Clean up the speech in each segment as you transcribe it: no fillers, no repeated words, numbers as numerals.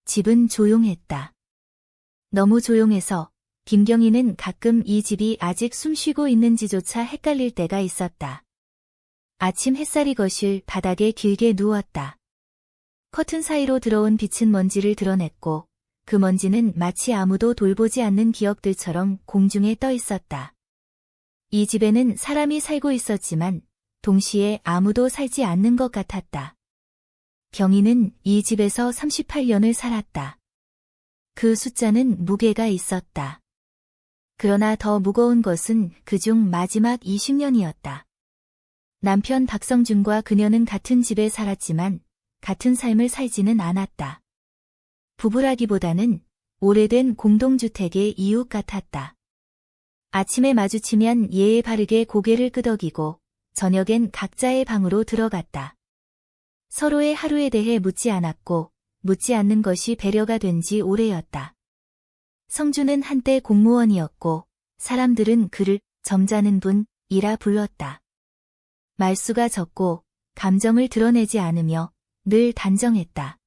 집은 조용했다. 너무 조용해서 김경희는 가끔 이 집이 아직 숨쉬고 있는지조차 헷갈릴 때가 있었다. 아침 햇살이 거실 바닥에 길게 누웠다. 커튼 사이로 들어온 빛은 먼지를 드러냈고 그 먼지는 마치 아무도 돌보지 않는 기억들처럼 공중에 떠 있었다. 이 집에는 사람이 살고 있었지만 동시에 아무도 살지 않는 것 같았다. 경희는 이 집에서 38년을 살았다. 그 숫자는 무게가 있었다. 그러나 더 무거운 것은 그중 마지막 20년이었다. 남편 박성준과 그녀는 같은 집에 살았지만 같은 삶을 살지는 않았다. 부부라기보다는 오래된 공동주택의 이웃 같았다. 아침에 마주치면 예의 바르게 고개를 끄덕이고 저녁엔 각자의 방으로 들어갔다. 서로의 하루에 대해 묻지 않았고 묻지 않는 것이 배려가 된 지 오래였다. 성주는 한때 공무원이었고 사람들은 그를 점잖은 분이라 불렀다. 말수가 적고 감정을 드러내지 않으며 늘 단정했다.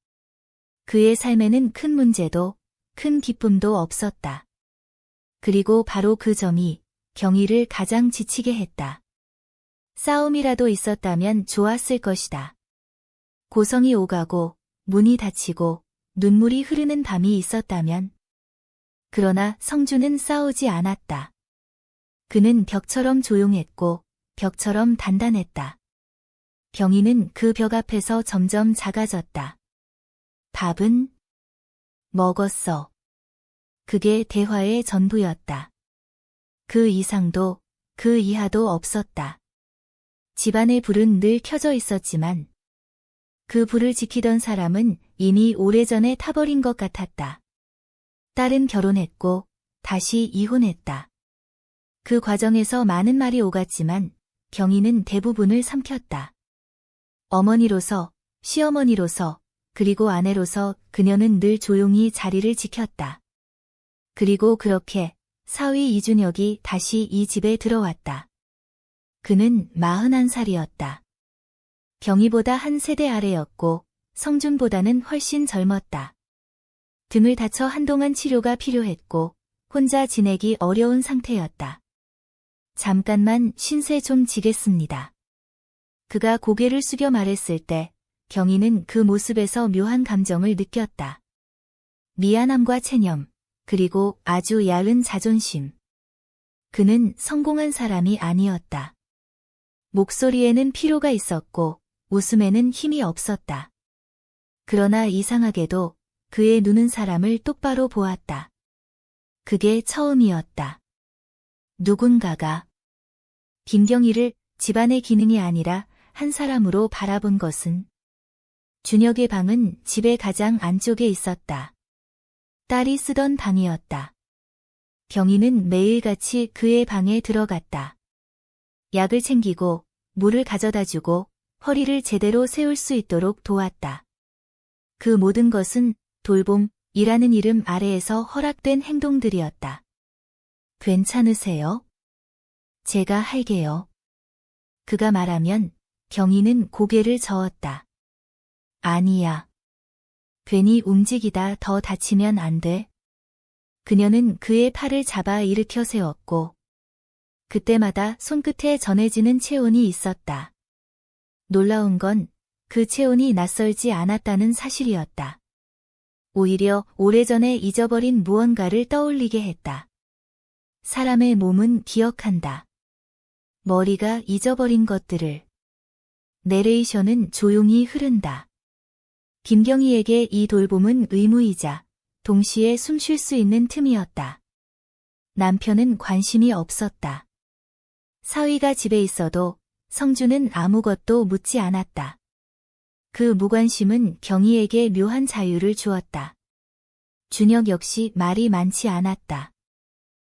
그의 삶에는 큰 문제도 큰 기쁨도 없었다. 그리고 바로 그 점이 경희를 가장 지치게 했다. 싸움이라도 있었다면 좋았을 것이다. 고성이 오가고 문이 닫히고 눈물이 흐르는 밤이 있었다면. 그러나 성주는 싸우지 않았다. 그는 벽처럼 조용했고 벽처럼 단단했다. 경희는 그 벽 앞에서 점점 작아졌다. 밥은? 먹었어. 그게 대화의 전부였다. 그 이상도 그 이하도 없었다. 집안의 불은 늘 켜져 있었지만 그 불을 지키던 사람은 이미 오래전에 타버린 것 같았다. 딸은 결혼했고 다시 이혼했다. 그 과정에서 많은 말이 오갔지만 경희는 대부분을 삼켰다. 어머니로서, 시어머니로서, 그리고 아내로서 그녀는 늘 조용히 자리를 지켰다. 그리고 그렇게 사위 이준혁이 다시 이 집에 들어왔다. 그는 41살이었다. 경희보다 한 세대 아래였고 성준보다는 훨씬 젊었다. 등을 다쳐 한동안 치료가 필요했고 혼자 지내기 어려운 상태였다. 잠깐만 신세 좀 지겠습니다. 그가 고개를 숙여 말했을 때 경희는 그 모습에서 묘한 감정을 느꼈다. 미안함과 체념, 그리고 아주 야은 자존심. 그는 성공한 사람이 아니었다. 목소리에는 피로가 있었고 웃음에는 힘이 없었다. 그러나 이상하게도 그의 눈은 사람을 똑바로 보았다. 그게 처음이었다. 누군가가 김경희를 집안의 기능이 아니라 한 사람으로 바라본 것은 준혁의 방은 집의 가장 안쪽에 있었다. 딸이 쓰던 방이었다. 경희는 매일같이 그의 방에 들어갔다. 약을 챙기고 물을 가져다주고 허리를 제대로 세울 수 있도록 도왔다. 그 모든 것은 돌봄이라는 이름 아래에서 허락된 행동들이었다. 괜찮으세요? 제가 할게요. 그가 말하면 경희는 고개를 저었다. 아니야. 괜히 움직이다 더 다치면 안 돼. 그녀는 그의 팔을 잡아 일으켜 세웠고 그때마다 손끝에 전해지는 체온이 있었다. 놀라운 건 그 체온이 낯설지 않았다는 사실이었다. 오히려 오래전에 잊어버린 무언가를 떠올리게 했다. 사람의 몸은 기억한다. 머리가 잊어버린 것들을. 내레이션은 조용히 흐른다. 김경희에게 이 돌봄은 의무이자 동시에 숨 쉴 수 있는 틈이었다. 남편은 관심이 없었다. 사위가 집에 있어도 성주는 아무것도 묻지 않았다. 그 무관심은 경희에게 묘한 자유를 주었다. 준혁 역시 말이 많지 않았다.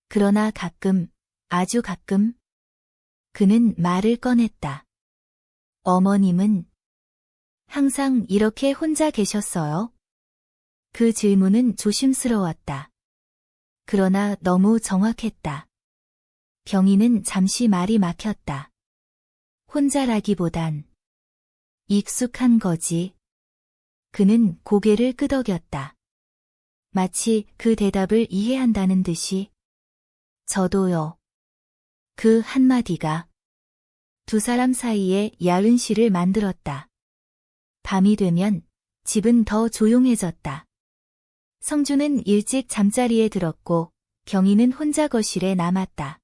그러나 가끔, 아주 가끔, 그는 말을 꺼냈다. 어머님은 항상 이렇게 혼자 계셨어요? 그 질문은 조심스러웠다. 그러나 너무 정확했다. 경희는 잠시 말이 막혔다. 혼자라기보단 익숙한 거지. 그는 고개를 끄덕였다. 마치 그 대답을 이해한다는 듯이. 저도요. 그 한마디가 두 사람 사이에 야른 시를 만들었다. 밤이 되면 집은 더 조용해졌다. 성주는 일찍 잠자리에 들었고 경희는 혼자 거실에 남았다.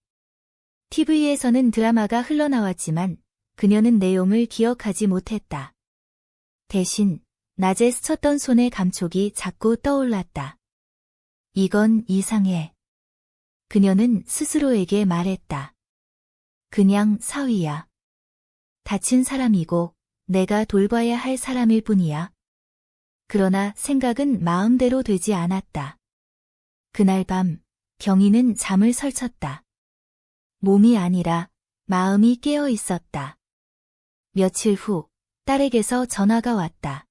TV에서는 드라마가 흘러나왔지만 그녀는 내용을 기억하지 못했다. 대신 낮에 스쳤던 손의 감촉이 자꾸 떠올랐다. 이건 이상해. 그녀는 스스로에게 말했다. 그냥 사위야. 다친 사람이고 내가 돌봐야 할 사람일 뿐이야. 그러나 생각은 마음대로 되지 않았다. 그날 밤 경희는 잠을 설쳤다. 몸이 아니라 마음이 깨어 있었다. 며칠 후 딸에게서 전화가 왔다.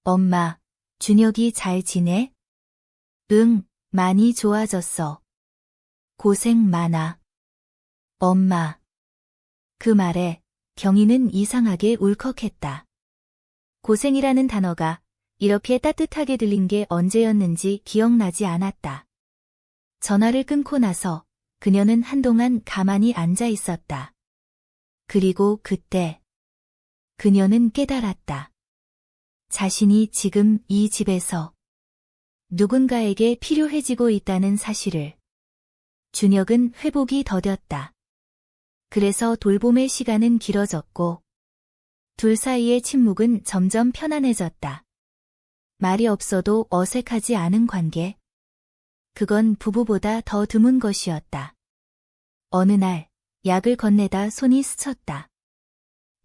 엄마, 준혁이 잘 지내? 응, 많이 좋아졌어. 고생 많아. 엄마. 그 말에 경희는 이상하게 울컥했다. 고생이라는 단어가 이렇게 따뜻하게 들린 게 언제였는지 기억나지 않았다. 전화를 끊고 나서 그녀는 한동안 가만히 앉아 있었다. 그리고 그때 그녀는 깨달았다. 자신이 지금 이 집에서 누군가에게 필요해지고 있다는 사실을. 준혁은 회복이 더뎠다. 그래서 돌봄의 시간은 길어졌고 둘 사이의 침묵은 점점 편안해졌다. 말이 없어도 어색하지 않은 관계. 그건 부부보다 더 드문 것이었다. 어느 날 약을 건네다 손이 스쳤다.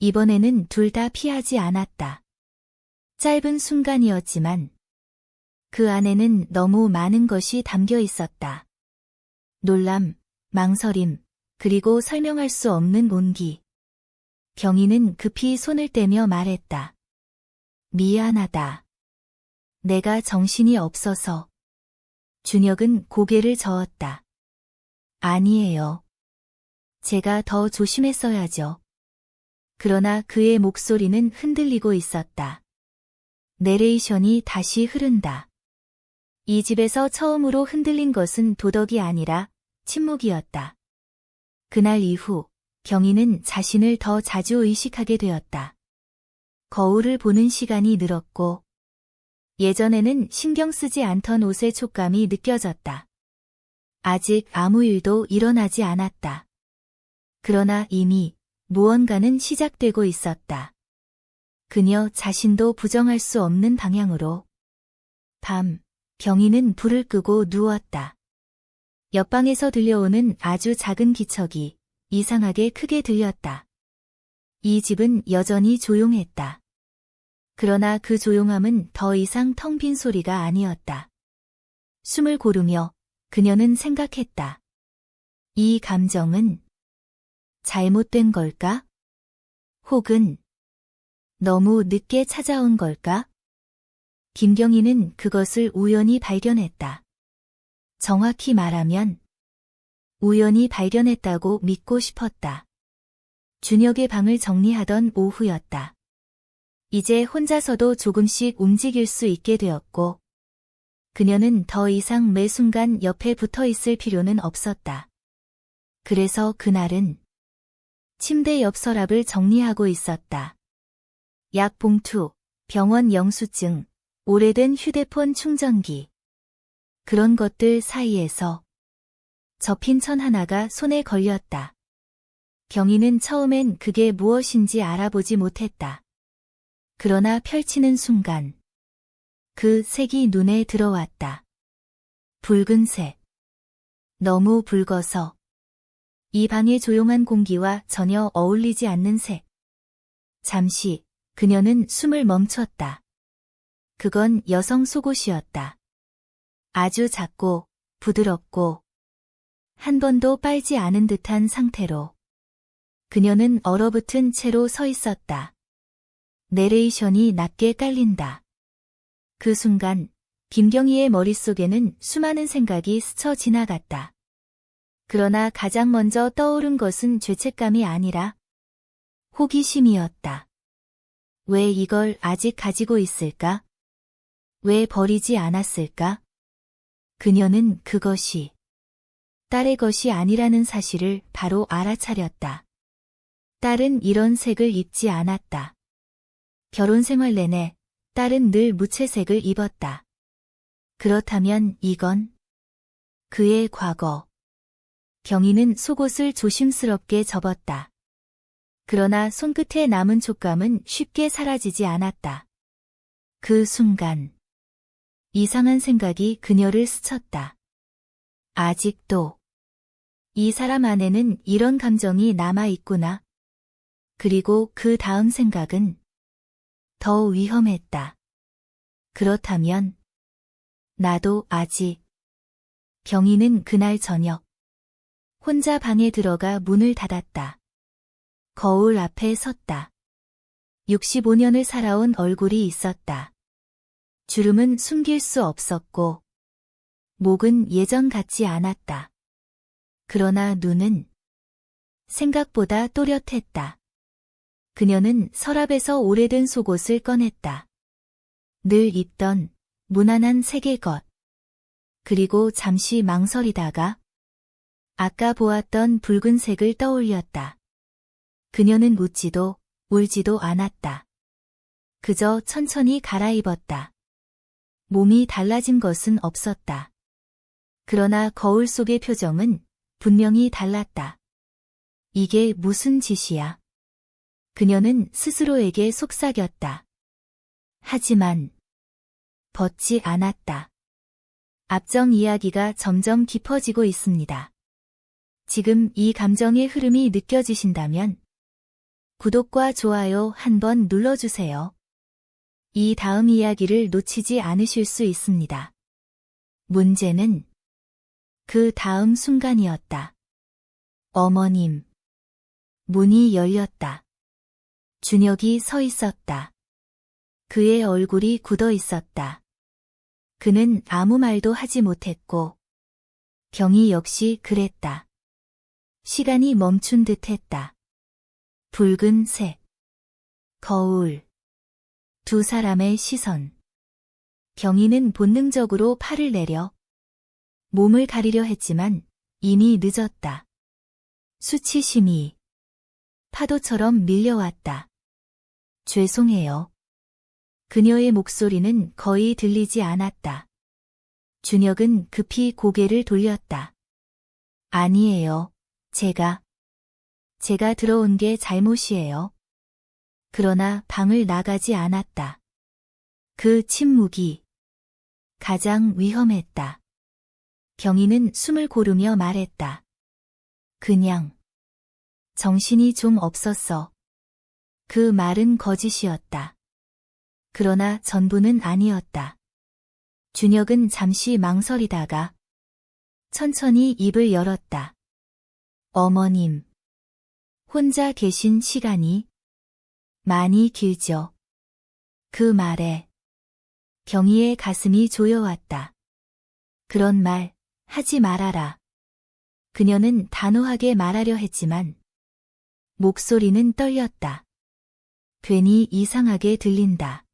이번에는 둘 다 피하지 않았다. 짧은 순간이었지만 그 안에는 너무 많은 것이 담겨 있었다. 놀람, 망설임, 그리고 설명할 수 없는 온기. 경희는 급히 손을 떼며 말했다. 미안하다. 내가 정신이 없어서. 준혁은 고개를 저었다. 아니에요. 제가 더 조심했어야죠. 그러나 그의 목소리는 흔들리고 있었다. 내레이션이 다시 흐른다. 이 집에서 처음으로 흔들린 것은 도덕이 아니라 침묵이었다. 그날 이후 경희는 자신을 더 자주 의식하게 되었다. 거울을 보는 시간이 늘었고 예전에는 신경 쓰지 않던 옷의 촉감이 느껴졌다. 아직 아무 일도 일어나지 않았다. 그러나 이미 무언가는 시작되고 있었다. 그녀 자신도 부정할 수 없는 방향으로. 밤, 경희는 불을 끄고 누웠다. 옆방에서 들려오는 아주 작은 기척이 이상하게 크게 들렸다. 이 집은 여전히 조용했다. 그러나 그 조용함은 더 이상 텅 빈 소리가 아니었다. 숨을 고르며 그녀는 생각했다. 이 감정은 잘못된 걸까? 혹은 너무 늦게 찾아온 걸까? 김경희는 그것을 우연히 발견했다. 정확히 말하면 우연히 발견했다고 믿고 싶었다. 준혁의 방을 정리하던 오후였다. 이제 혼자서도 조금씩 움직일 수 있게 되었고 그녀는 더 이상 매 순간 옆에 붙어 있을 필요는 없었다. 그래서 그날은 침대 옆 서랍을 정리하고 있었다. 약 봉투, 병원 영수증, 오래된 휴대폰 충전기. 그런 것들 사이에서 접힌 천 하나가 손에 걸렸다. 경희는 처음엔 그게 무엇인지 알아보지 못했다. 그러나 펼치는 순간 그 색이 눈에 들어왔다. 붉은색. 너무 붉어서 이 방의 조용한 공기와 전혀 어울리지 않는 색. 잠시 그녀는 숨을 멈췄다. 그건 여성 속옷이었다. 아주 작고 부드럽고 한 번도 빨지 않은 듯한 상태로. 그녀는 얼어붙은 채로 서 있었다. 내레이션이 낮게 깔린다. 그 순간 김경희의 머릿속에는 수많은 생각이 스쳐 지나갔다. 그러나 가장 먼저 떠오른 것은 죄책감이 아니라 호기심이었다. 왜 이걸 아직 가지고 있을까? 왜 버리지 않았을까? 그녀는 그것이 딸의 것이 아니라는 사실을 바로 알아차렸다. 딸은 이런 색을 입지 않았다. 결혼 생활 내내 딸은 늘 무채색을 입었다. 그렇다면 이건 그의 과거. 경희는 속옷을 조심스럽게 접었다. 그러나 손끝에 남은 촉감은 쉽게 사라지지 않았다. 그 순간 이상한 생각이 그녀를 스쳤다. 아직도 이 사람 안에는 이런 감정이 남아있구나. 그리고 그 다음 생각은 더 위험했다. 그렇다면 나도 아직. 경희는 그날 저녁 혼자 방에 들어가 문을 닫았다. 거울 앞에 섰다. 65년을 살아온 얼굴이 있었다. 주름은 숨길 수 없었고 목은 예전 같지 않았다. 그러나 눈은 생각보다 또렷했다. 그녀는 서랍에서 오래된 속옷을 꺼냈다. 늘 입던 무난한 색의 것. 그리고 잠시 망설이다가 아까 보았던 붉은색을 떠올렸다. 그녀는 웃지도 울지도 않았다. 그저 천천히 갈아입었다. 몸이 달라진 것은 없었다. 그러나 거울 속의 표정은 분명히 달랐다. 이게 무슨 짓이야? 그녀는 스스로에게 속삭였다. 하지만 벗지 않았다. 앞정 이야기가 점점 깊어지고 있습니다. 지금 이 감정의 흐름이 느껴지신다면 구독과 좋아요 한번 눌러주세요. 이 다음 이야기를 놓치지 않으실 수 있습니다. 문제는 그 다음 순간이었다. 어머님. 문이 열렸다. 준혁이 서 있었다. 그의 얼굴이 굳어 있었다. 그는 아무 말도 하지 못했고 경희 역시 그랬다. 시간이 멈춘 듯 했다. 붉은색 거울 두 사람의 시선. 경희는 본능적으로 팔을 내려 몸을 가리려 했지만 이미 늦었다. 수치심이 파도처럼 밀려왔다. 죄송해요. 그녀의 목소리는 거의 들리지 않았다. 준혁은 급히 고개를 돌렸다. 아니에요. 제가 들어온 게 잘못이에요. 그러나 방을 나가지 않았다. 그 침묵이 가장 위험했다. 경희는 숨을 고르며 말했다. 그냥 정신이 좀 없었어. 그 말은 거짓이었다. 그러나 전부는 아니었다. 준혁은 잠시 망설이다가 천천히 입을 열었다. 어머님. 혼자 계신 시간이 많이 길죠. 그 말에 경희의 가슴이 조여왔다. 그런 말 하지 말아라. 그녀는 단호하게 말하려 했지만 목소리는 떨렸다. 괜히 이상하게 들린다.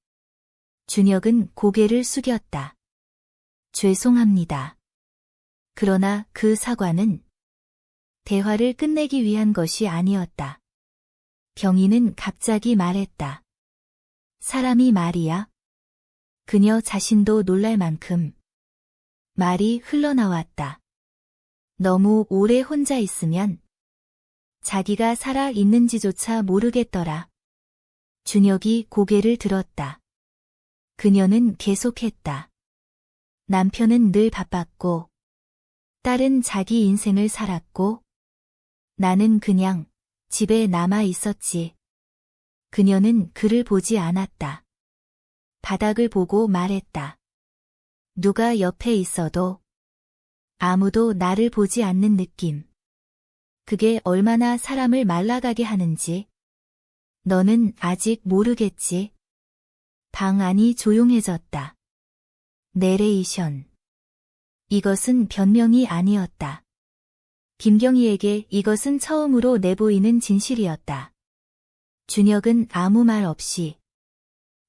준혁은 고개를 숙였다. 죄송합니다. 그러나 그 사과는 대화를 끝내기 위한 것이 아니었다. 경희는 갑자기 말했다. 사람이 말이야. 그녀 자신도 놀랄 만큼 말이 흘러나왔다. 너무 오래 혼자 있으면 자기가 살아 있는지조차 모르겠더라. 준혁이 고개를 들었다. 그녀는 계속했다. 남편은 늘 바빴고 딸은 자기 인생을 살았고 나는 그냥 집에 남아 있었지. 그녀는 그를 보지 않았다. 바닥을 보고 말했다. 누가 옆에 있어도 아무도 나를 보지 않는 느낌. 그게 얼마나 사람을 말라가게 하는지 너는 아직 모르겠지. 방 안이 조용해졌다. 내레이션. 이것은 변명이 아니었다. 김경희에게 이것은 처음으로 내보이는 진실이었다. 준혁은 아무 말 없이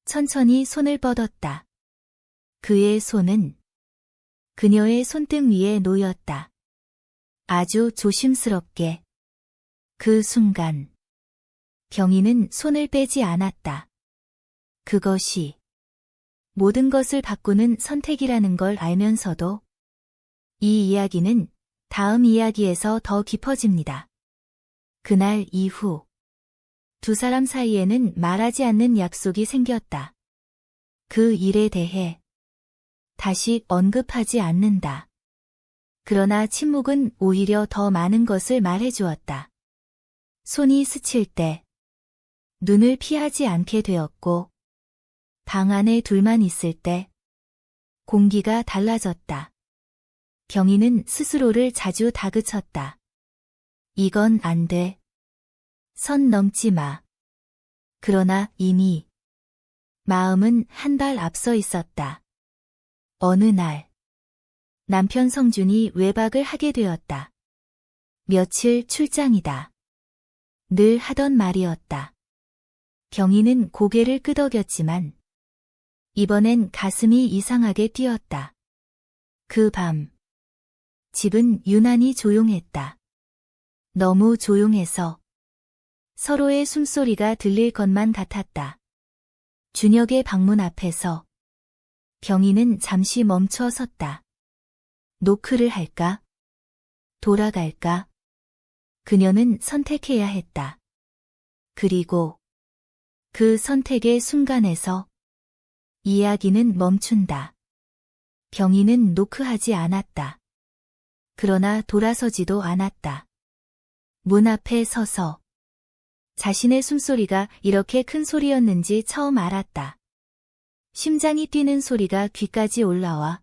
천천히 손을 뻗었다. 그의 손은 그녀의 손등 위에 놓였다. 아주 조심스럽게. 그 순간 병희는 손을 빼지 않았다. 그것이 모든 것을 바꾸는 선택이라는 걸 알면서도 이 이야기는 다음 이야기에서 더 깊어집니다. 그날 이후 두 사람 사이에는 말하지 않는 약속이 생겼다. 그 일에 대해 다시 언급하지 않는다. 그러나 침묵은 오히려 더 많은 것을 말해주었다. 손이 스칠 때 눈을 피하지 않게 되었고 방 안에 둘만 있을 때 공기가 달라졌다. 병희는 스스로를 자주 다그쳤다. 이건 안 돼. 선 넘지 마. 그러나 이미 마음은 한 발 앞서 있었다. 어느 날 남편 성준이 외박을 하게 되었다. 며칠 출장이다. 늘 하던 말이었다. 병희는 고개를 끄덕였지만 이번엔 가슴이 이상하게 뛰었다. 그 밤 집은 유난히 조용했다. 너무 조용해서 서로의 숨소리가 들릴 것만 같았다. 준혁의 방문 앞에서 병희는 잠시 멈춰 섰다. 노크를 할까? 돌아갈까? 그녀는 선택해야 했다. 그리고 그 선택의 순간에서 이야기는 멈춘다. 병희는 노크하지 않았다. 그러나 돌아서지도 않았다. 문 앞에 서서 자신의 숨소리가 이렇게 큰 소리였는지 처음 알았다. 심장이 뛰는 소리가 귀까지 올라와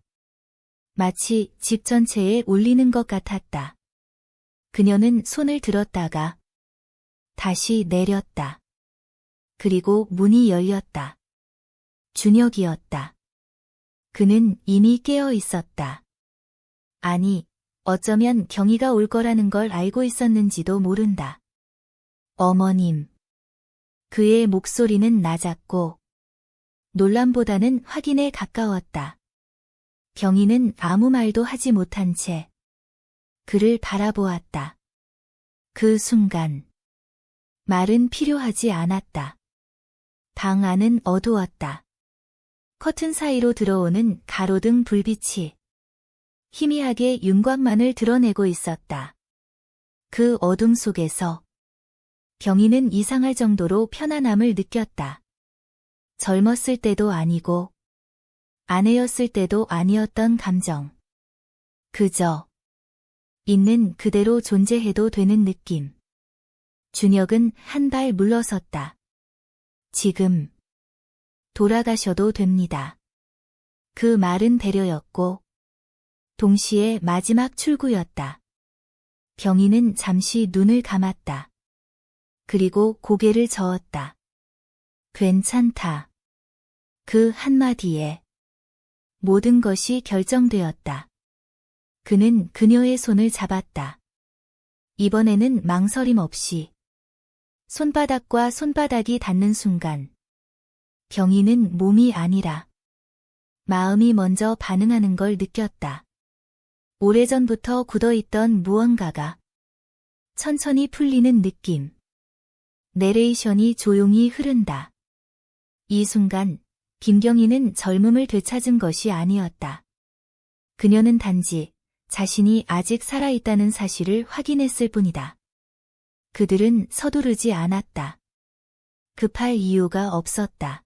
마치 집 전체에 울리는 것 같았다. 그녀는 손을 들었다가 다시 내렸다. 그리고 문이 열렸다. 준혁이었다. 그는 이미 깨어 있었다. 아니, 어쩌면 경희가 올 거라는 걸 알고 있었는지도 모른다. 어머님. 그의 목소리는 낮았고 놀람보다는 확인에 가까웠다. 병희는 아무 말도 하지 못한 채 그를 바라보았다. 그 순간 말은 필요하지 않았다. 방 안은 어두웠다. 커튼 사이로 들어오는 가로등 불빛이 희미하게 윤곽만을 드러내고 있었다. 그 어둠 속에서 병희는 이상할 정도로 편안함을 느꼈다. 젊었을 때도 아니고 아내였을 때도 아니었던 감정. 그저 있는 그대로 존재해도 되는 느낌. 준혁은 한 발 물러섰다. 지금 돌아가셔도 됩니다. 그 말은 배려였고 동시에 마지막 출구였다. 병희는 잠시 눈을 감았다. 그리고 고개를 저었다. 괜찮다. 그 한마디에 모든 것이 결정되었다. 그는 그녀의 손을 잡았다. 이번에는 망설임 없이 손바닥과 손바닥이 닿는 순간 병희는 몸이 아니라 마음이 먼저 반응하는 걸 느꼈다. 오래전부터 굳어있던 무언가가 천천히 풀리는 느낌. 내레이션이 조용히 흐른다. 이 순간 김경희는 젊음을 되찾은 것이 아니었다. 그녀는 단지 자신이 아직 살아있다는 사실을 확인했을 뿐이다. 그들은 서두르지 않았다. 급할 이유가 없었다.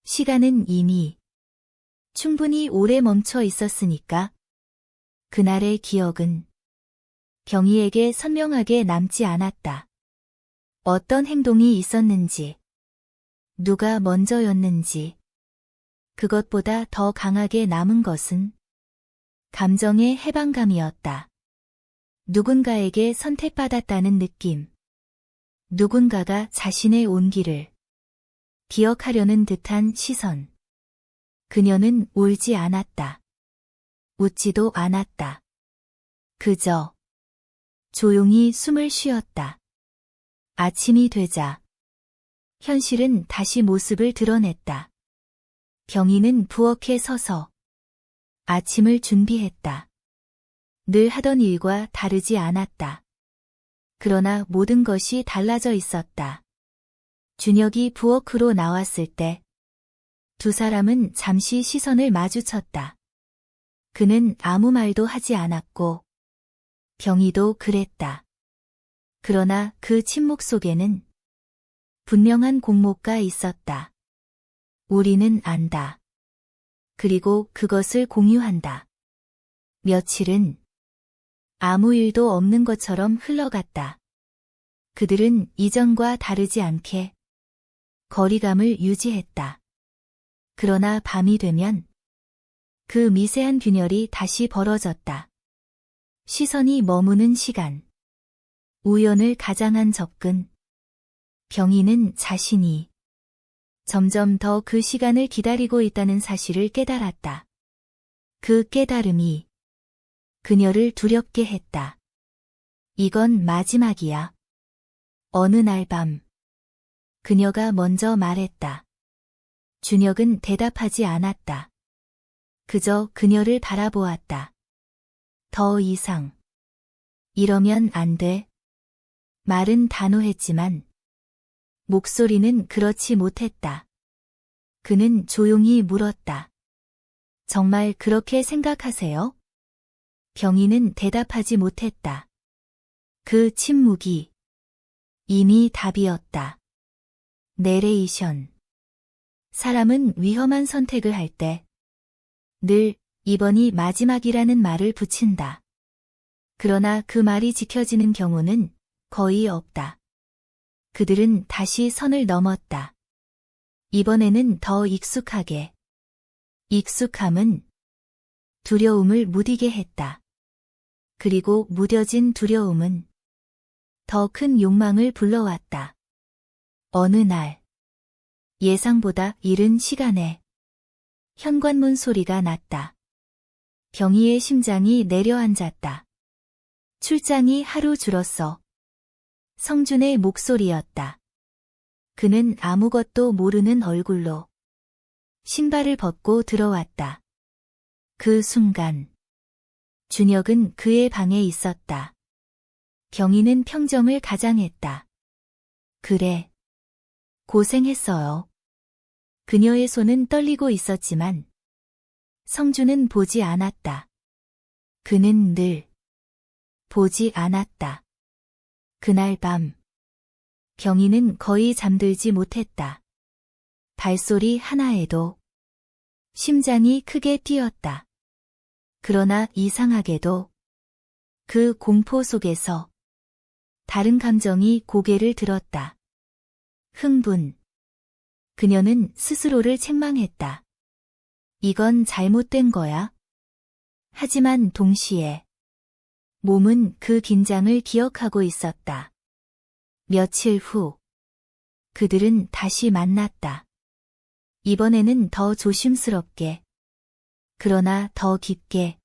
시간은 이미 충분히 오래 멈춰 있었으니까. 그날의 기억은 병희에게 선명하게 남지 않았다. 어떤 행동이 있었는지, 누가 먼저였는지, 그것보다 더 강하게 남은 것은 감정의 해방감이었다. 누군가에게 선택받았다는 느낌. 누군가가 자신의 온기를 기억하려는 듯한 시선. 그녀는 울지 않았다. 웃지도 않았다. 그저 조용히 숨을 쉬었다. 아침이 되자 현실은 다시 모습을 드러냈다. 병희는 부엌에 서서 아침을 준비했다. 늘 하던 일과 다르지 않았다. 그러나 모든 것이 달라져 있었다. 준혁이 부엌으로 나왔을 때 두 사람은 잠시 시선을 마주쳤다. 그는 아무 말도 하지 않았고 병희도 그랬다. 그러나 그 침묵 속에는 분명한 공모가 있었다. 우리는 안다. 그리고 그것을 공유한다. 며칠은 아무 일도 없는 것처럼 흘러갔다. 그들은 이전과 다르지 않게 거리감을 유지했다. 그러나 밤이 되면 그 미세한 균열이 다시 벌어졌다. 시선이 머무는 시간, 우연을 가장한 접근. 병희는 자신이 점점 더 그 시간을 기다리고 있다는 사실을 깨달았다. 그 깨달음이 그녀를 두렵게 했다. 이건 마지막이야. 어느 날 밤, 그녀가 먼저 말했다. 준혁은 대답하지 않았다. 그저 그녀를 바라보았다. 더 이상 이러면 안 돼. 말은 단호했지만 목소리는 그렇지 못했다. 그는 조용히 물었다. 정말 그렇게 생각하세요? 병희는 대답하지 못했다. 그 침묵이 이미 답이었다. 내레이션. 사람은 위험한 선택을 할 때 늘 이번이 마지막이라는 말을 붙인다. 그러나 그 말이 지켜지는 경우는 거의 없다. 그들은 다시 선을 넘었다. 이번에는 더 익숙하게. 익숙함은 두려움을 무디게 했다. 그리고 무뎌진 두려움은 더 큰 욕망을 불러왔다. 어느 날, 예상보다 이른 시간에 현관문 소리가 났다. 병희의 심장이 내려앉았다. 출장이 하루 줄었어. 성준의 목소리였다. 그는 아무것도 모르는 얼굴로 신발을 벗고 들어왔다. 그 순간 준혁은 그의 방에 있었다. 병희는 평정을 가장했다. 그래. 고생했어요. 그녀의 손은 떨리고 있었지만 성준은 보지 않았다. 그는 늘 보지 않았다. 그날 밤 병희는 거의 잠들지 못했다. 발소리 하나에도 심장이 크게 뛰었다. 그러나 이상하게도 그 공포 속에서 다른 감정이 고개를 들었다. 흥분. 그녀는 스스로를 책망했다. 이건 잘못된 거야. 하지만 동시에 몸은 그 긴장을 기억하고 있었다. 며칠 후 그들은 다시 만났다. 이번에는 더 조심스럽게, 그러나 더 깊게.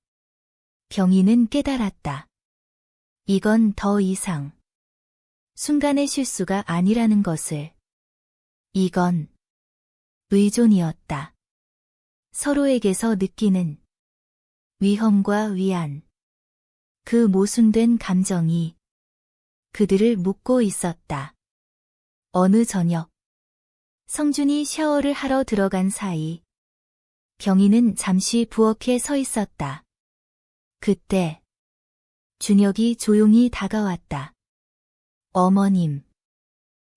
병희는 깨달았다. 이건 더 이상 순간의 실수가 아니라는 것을. 이건 의존이었다. 서로에게서 느끼는 위험과 위안. 그 모순된 감정이 그들을 묶고 있었다. 어느 저녁, 성준이 샤워를 하러 들어간 사이 병희는 잠시 부엌에 서 있었다. 그때 준혁이 조용히 다가왔다. 어머님.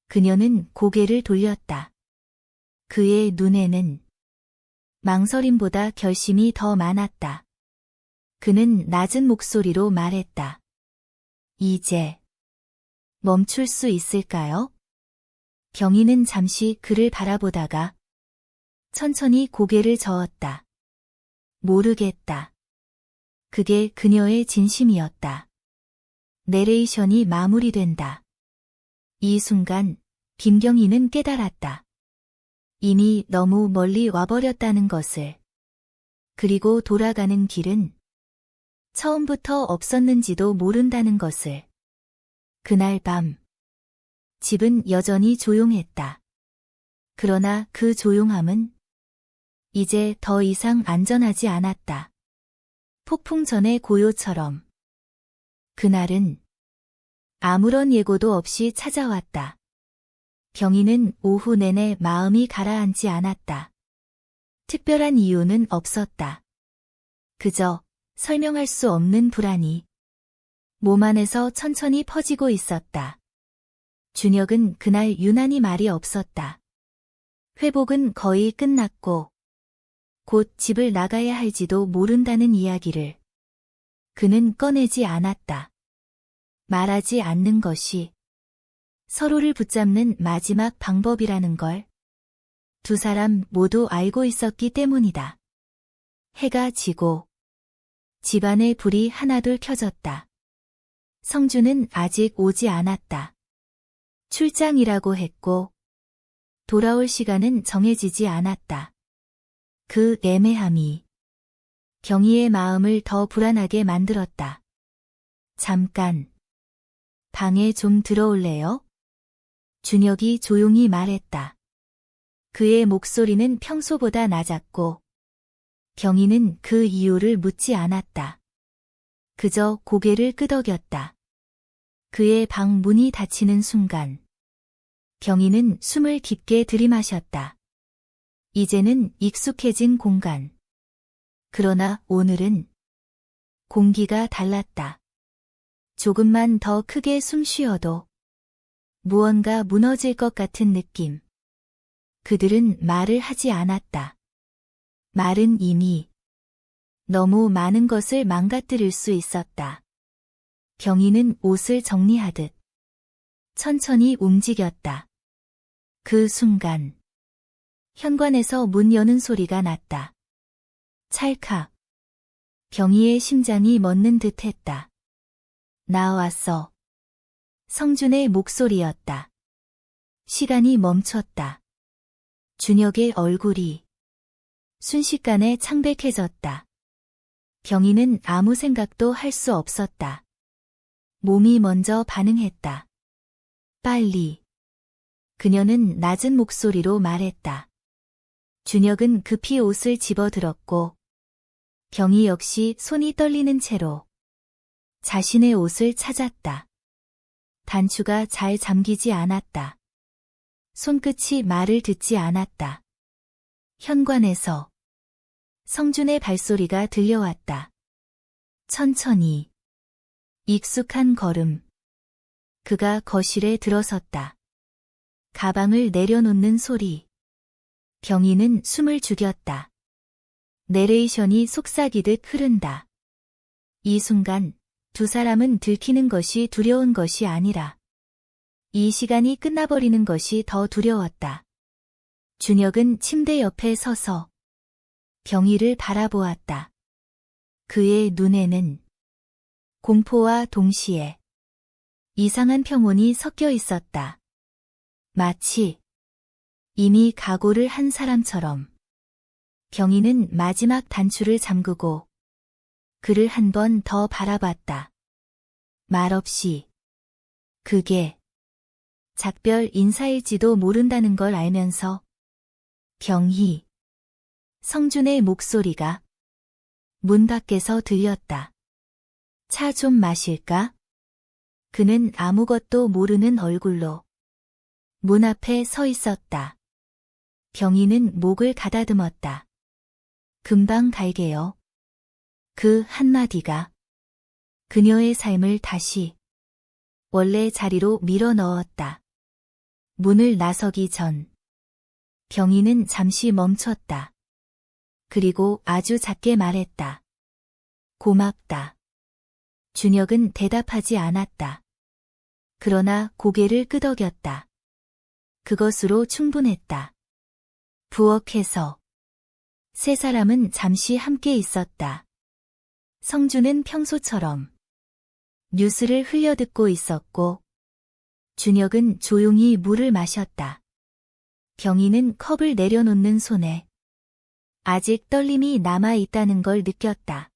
그녀는 고개를 돌렸다. 그의 눈에는 망설임보다 결심이 더 많았다. 그는 낮은 목소리로 말했다. 이제 멈출 수 있을까요? 병희는 잠시 그를 바라보다가 천천히 고개를 저었다. 모르겠다. 그게 그녀의 진심이었다. 내레이션이 마무리된다. 이 순간 김경희는 깨달았다. 이미 너무 멀리 와버렸다는 것을. 그리고 돌아가는 길은 처음부터 없었는지도 모른다는 것을. 그날 밤 집은 여전히 조용했다. 그러나 그 조용함은 이제 더 이상 안전하지 않았다. 폭풍 전의 고요처럼. 그날은 아무런 예고도 없이 찾아왔다. 경희는 오후 내내 마음이 가라앉지 않았다. 특별한 이유는 없었다. 그저 설명할 수 없는 불안이 몸 안에서 천천히 퍼지고 있었다. 준혁은 그날 유난히 말이 없었다. 회복은 거의 끝났고 곧 집을 나가야 할지도 모른다는 이야기를 그는 꺼내지 않았다. 말하지 않는 것이 서로를 붙잡는 마지막 방법이라는 걸 두 사람 모두 알고 있었기 때문이다. 해가 지고 집안의 불이 하나둘 켜졌다. 성주는 아직 오지 않았다. 출장이라고 했고 돌아올 시간은 정해지지 않았다. 그 애매함이 경희의 마음을 더 불안하게 만들었다. 잠깐 방에 좀 들어올래요? 준혁이 조용히 말했다. 그의 목소리는 평소보다 낮았고 경희는 그 이유를 묻지 않았다. 그저 고개를 끄덕였다. 그의 방 문이 닫히는 순간 경희는 숨을 깊게 들이마셨다. 이제는 익숙해진 공간. 그러나 오늘은 공기가 달랐다. 조금만 더 크게 숨 쉬어도 무언가 무너질 것 같은 느낌. 그들은 말을 하지 않았다. 말은 이미 너무 많은 것을 망가뜨릴 수 있었다. 경희는 옷을 정리하듯 천천히 움직였다. 그 순간 현관에서 문 여는 소리가 났다. 찰칵. 경희의 심장이 멎는 듯 했다. 나왔어. 성준의 목소리였다. 시간이 멈췄다. 준혁의 얼굴이 순식간에 창백해졌다. 경희는 아무 생각도 할 수 없었다. 몸이 먼저 반응했다. 빨리. 그녀는 낮은 목소리로 말했다. 준혁은 급히 옷을 집어들었고 경희 역시 손이 떨리는 채로 자신의 옷을 찾았다. 단추가 잘 잠기지 않았다. 손끝이 말을 듣지 않았다. 현관에서 성준의 발소리가 들려왔다. 천천히. 익숙한 걸음. 그가 거실에 들어섰다. 가방을 내려놓는 소리. 경희는 숨을 죽였다. 내레이션이 속삭이듯 흐른다. 이 순간 두 사람은 들키는 것이 두려운 것이 아니라 이 시간이 끝나버리는 것이 더 두려웠다. 준혁은 침대 옆에 서서 경희를 바라보았다. 그의 눈에는 공포와 동시에 이상한 평온이 섞여 있었다. 마치 이미 각오를 한 사람처럼. 경희는 마지막 단추를 잠그고 그를 한 번 더 바라봤다. 말없이. 그게 작별 인사일지도 모른다는 걸 알면서. 경희. 성준의 목소리가 문 밖에서 들렸다. 차 좀 마실까? 그는 아무것도 모르는 얼굴로 문 앞에 서 있었다. 경희는 목을 가다듬었다. 금방 갈게요. 그 한마디가 그녀의 삶을 다시 원래 자리로 밀어 넣었다. 문을 나서기 전 경희는 잠시 멈췄다. 그리고 아주 작게 말했다. 고맙다. 준혁은 대답하지 않았다. 그러나 고개를 끄덕였다. 그것으로 충분했다. 부엌에서 세 사람은 잠시 함께 있었다. 성주는 평소처럼 뉴스를 흘려듣고 있었고 준혁은 조용히 물을 마셨다. 경희는 컵을 내려놓는 손에 아직 떨림이 남아있다는 걸 느꼈다.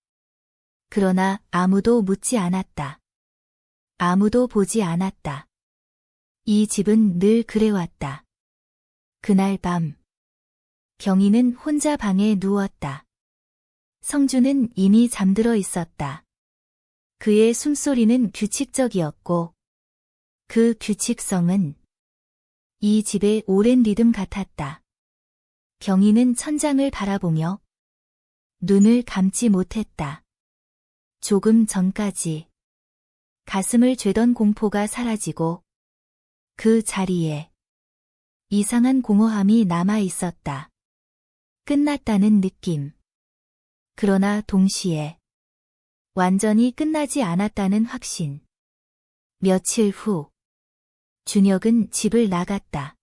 그러나 아무도 묻지 않았다. 아무도 보지 않았다. 이 집은 늘 그래왔다. 그날 밤 경희는 혼자 방에 누웠다. 성주는 이미 잠들어 있었다. 그의 숨소리는 규칙적이었고 그 규칙성은 이 집의 오랜 리듬 같았다. 경희는 천장을 바라보며 눈을 감지 못했다. 조금 전까지 가슴을 죄던 공포가 사라지고 그 자리에 이상한 공허함이 남아 있었다. 끝났다는 느낌. 그러나 동시에 완전히 끝나지 않았다는 확신. 며칠 후 준혁은 집을 나갔다.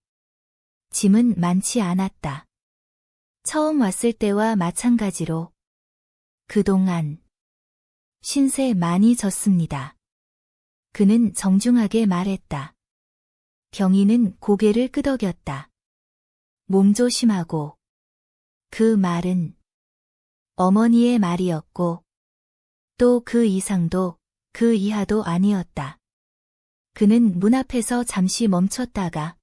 짐은 많지 않았다. 처음 왔을 때와 마찬가지로 그동안 신세 많이 졌습니다. 그는 정중하게 말했다. 경희는 고개를 끄덕였다. 몸조심하고. 그 말은 어머니의 말이었고 또 그 이상도 그 이하도 아니었다. 그는 문 앞에서 잠시 멈췄다가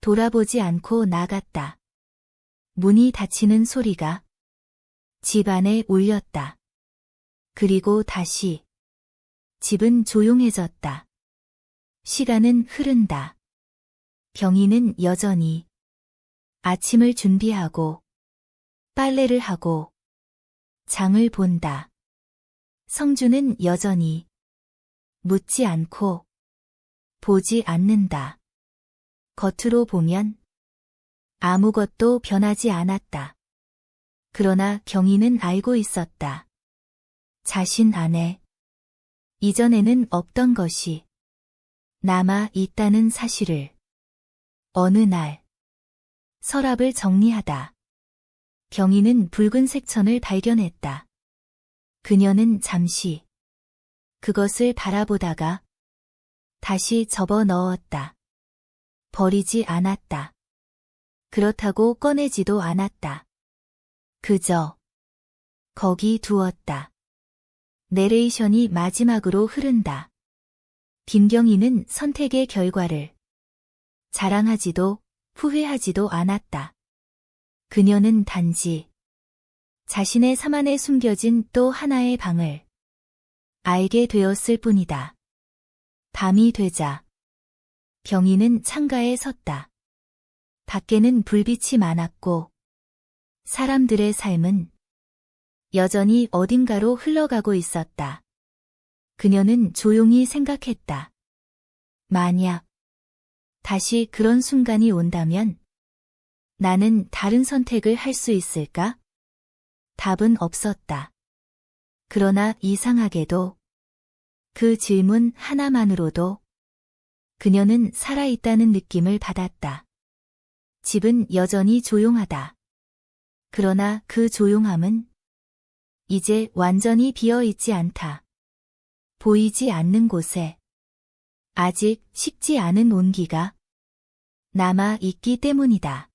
돌아보지 않고 나갔다. 문이 닫히는 소리가 집 안에 울렸다. 그리고 다시 집은 조용해졌다. 시간은 흐른다. 경희는 여전히 아침을 준비하고 빨래를 하고 장을 본다. 성주는 여전히 묻지 않고 보지 않는다. 겉으로 보면 아무것도 변하지 않았다. 그러나 경희는 알고 있었다. 자신 안에 이전에는 없던 것이 남아 있다는 사실을. 어느 날 서랍을 정리하다 경희는 붉은색 천을 발견했다. 그녀는 잠시 그것을 바라보다가 다시 접어 넣었다. 버리지 않았다. 그렇다고 꺼내지도 않았다. 그저 거기 두었다. 내레이션이 마지막으로 흐른다. 김경희는 선택의 결과를 자랑하지도 후회하지도 않았다. 그녀는 단지 자신의 삶 안에 숨겨진 또 하나의 방을 알게 되었을 뿐이다. 밤이 되자 경희는 창가에 섰다. 밖에는 불빛이 많았고 사람들의 삶은 여전히 어딘가로 흘러가고 있었다. 그녀는 조용히 생각했다. 만약 다시 그런 순간이 온다면 나는 다른 선택을 할 수 있을까? 답은 없었다. 그러나 이상하게도 그 질문 하나만으로도 그녀는 살아있다는 느낌을 받았다. 집은 여전히 조용하다. 그러나 그 조용함은 이제 완전히 비어있지 않다. 보이지 않는 곳에 아직 식지 않은 온기가 남아 있기 때문이다.